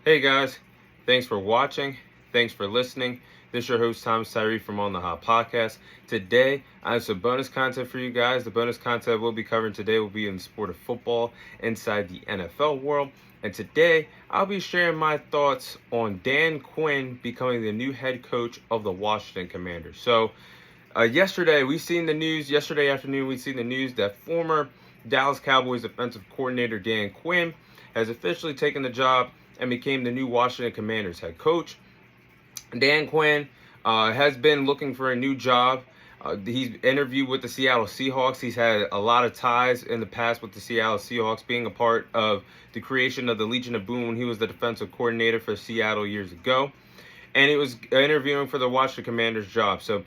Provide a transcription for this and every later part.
Hey guys, thanks for watching. Thanks for listening. This is your host Thomas Tyree from On the Hot Podcast. Today, I have some bonus content for you guys. The bonus content we'll be covering today will be in the sport of football inside the NFL world. And today, I'll be sharing my thoughts on Dan Quinn becoming the new head coach of the Washington Commanders. Yesterday afternoon, we seen the news that former Dallas Cowboys defensive coordinator Dan Quinn has officially taken the job and became the new Washington Commanders head coach. Dan Quinn has been looking for a new job. He's interviewed with the Seattle Seahawks. He's had a lot of ties in the past with the Seattle Seahawks, being a part of the creation of the Legion of Boom when he was the defensive coordinator for Seattle years ago. And he was interviewing for the Washington Commanders job. So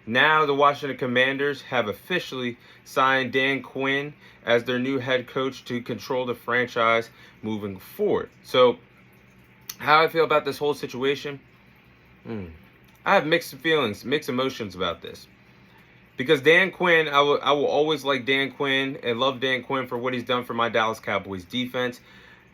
now the Washington Commanders have officially signed Dan Quinn as their new head coach to control the franchise moving forward. So how I feel about this whole situation? I have mixed feelings, mixed emotions about this. Because Dan Quinn, I will always like Dan Quinn and love Dan Quinn for what he's done for my Dallas Cowboys defense.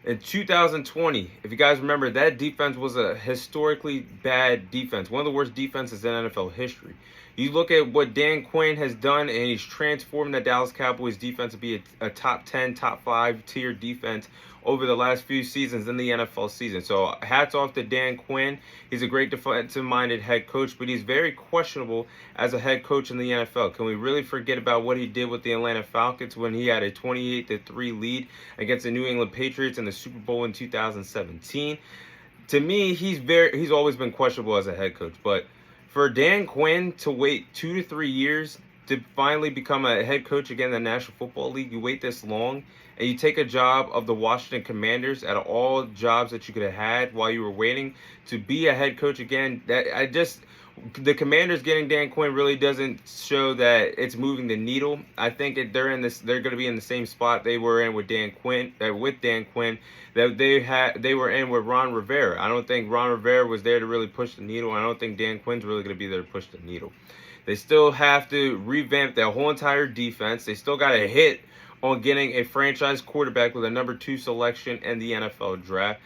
In 2020, if you guys remember, that defense was a historically bad defense. One of the worst defenses in NFL history. You look at what Dan Quinn has done, and he's transformed the Dallas Cowboys defense to be a top 10, top 5 tier defense over the last few seasons in the NFL season. So hats off to Dan Quinn. He's a great defensive-minded head coach, but he's very questionable as a head coach in the NFL. Can we really forget about what he did with the Atlanta Falcons when he had a 28-3 lead against the New England Patriots in the Super Bowl in 2017? To me, he's always been questionable as a head coach, but for Dan Quinn to wait 2 to 3 years to finally become a head coach again in the National Football League, you wait this long, and you take a job of the Washington Commanders out of all jobs that you could have had while you were waiting to be a head coach again. The Commanders getting Dan Quinn really doesn't show that it's moving the needle. I think they're going to be in the same spot they were in with Dan Quinn, that they were in with Ron Rivera. I don't think Ron Rivera was there to really push the needle. I don't think Dan Quinn's really going to be there to push the needle. They still have to revamp their whole entire defense. They still got to hit on getting a franchise quarterback with a number 2 selection in the NFL draft.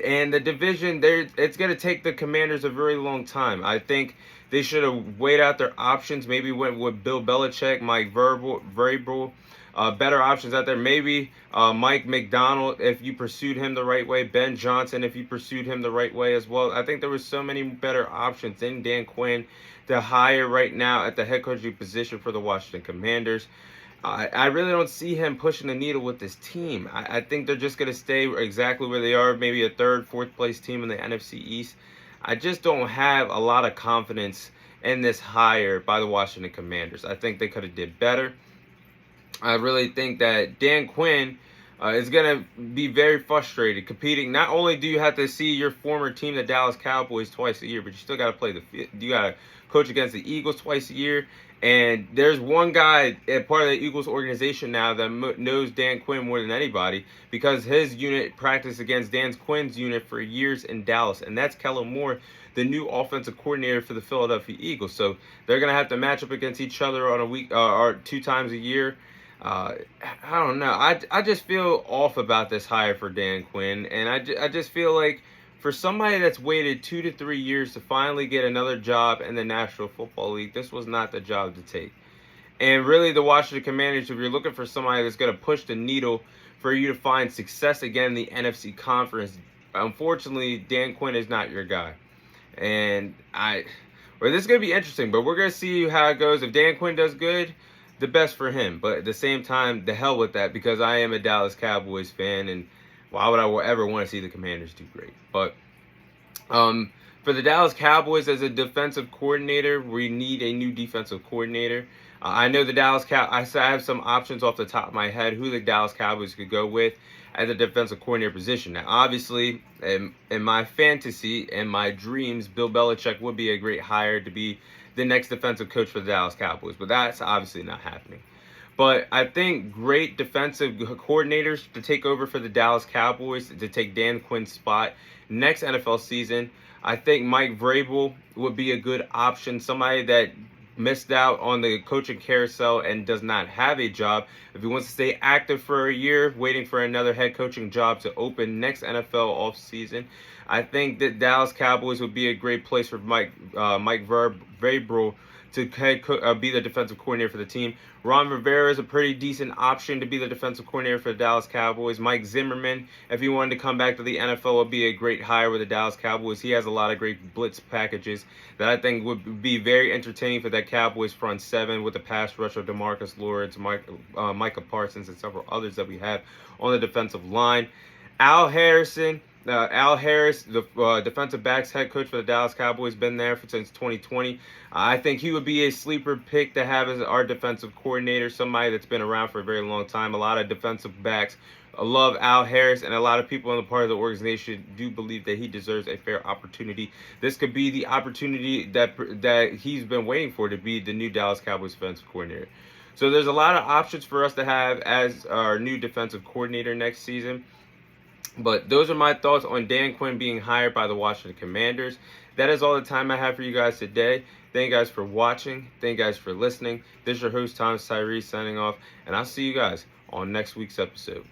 And the division, it's going to take the Commanders a very long time. I think they should have weighed out their options. Maybe went with Bill Belichick, Mike Vrabel, better options out there. Maybe Mike McDonald, if you pursued him the right way. Ben Johnson, if you pursued him the right way as well. I think there was so many better options than Dan Quinn to hire right now at the head coaching position for the Washington Commanders. I really don't see him pushing the needle with this team. I think they're just going to stay exactly where they are, maybe a 3rd, 4th place team in the NFC East. I just don't have a lot of confidence in this hire by the Washington Commanders. I think they could have did better. I really think that Dan Quinn is going to be very frustrated competing. Not only do you have to see your former team, the Dallas Cowboys, twice a year, but you still got to you got to coach against the Eagles twice a year. And there's one guy at part of the Eagles organization now that knows Dan Quinn more than anybody, because his unit practiced against Dan Quinn's unit for years in Dallas, and that's Kellen Moore, the new offensive coordinator for the Philadelphia Eagles. So they're going to have to match up against each other on a week or 2 times a year. I don't know. I just feel off about this hire for Dan Quinn, and I just feel like for somebody that's waited 2 to 3 years to finally get another job in the National Football League, this was not the job to take. And really, the Washington Commanders, if you're looking for somebody that's going to push the needle for you to find success again in the NFC Conference, unfortunately, Dan Quinn is not your guy. And this is going to be interesting, but we're going to see how it goes. If Dan Quinn does good, the best for him. But at the same time, the hell with that, because I am a Dallas Cowboys fan, and why would I ever want to see the Commanders do great? But for the Dallas Cowboys, as a defensive coordinator, we need a new defensive coordinator. I know the I have some options off the top of my head who the Dallas Cowboys could go with at the defensive coordinator position. Now, obviously, in my fantasy and my dreams, Bill Belichick would be a great hire to be the next defensive coach for the Dallas Cowboys, but that's obviously not happening. But I think great defensive coordinators to take over for the Dallas Cowboys, to take Dan Quinn's spot next NFL season. I think Mike Vrabel would be a good option, somebody that missed out on the coaching carousel and does not have a job, if he wants to stay active for a year, waiting for another head coaching job to open next NFL offseason, I think that Dallas Cowboys would be a great place for Mike Vrabel to be the defensive coordinator for the team. Ron Rivera is a pretty decent option to be the defensive coordinator for the Dallas Cowboys. Mike Zimmerman, if he wanted to come back to the NFL, would be a great hire with the Dallas Cowboys. He has a lot of great blitz packages that I think would be very entertaining for that Cowboys front seven with the pass rush of DeMarcus Lawrence, Micah Parsons, and several others that we have on the defensive line. Al Harris, the defensive backs head coach for the Dallas Cowboys, been there since 2020. I think he would be a sleeper pick to have as our defensive coordinator, somebody that's been around for a very long time. A lot of defensive backs love Al Harris, and a lot of people in the part of the organization do believe that he deserves a fair opportunity. This could be the opportunity that he's been waiting for to be the new Dallas Cowboys defensive coordinator. So there's a lot of options for us to have as our new defensive coordinator next season. But those are my thoughts on Dan Quinn being hired by the Washington Commanders. That is all the time I have for you guys today. Thank you guys for watching. Thank you guys for listening. This is your host, Thomas Tyree, signing off. And I'll see you guys on next week's episode.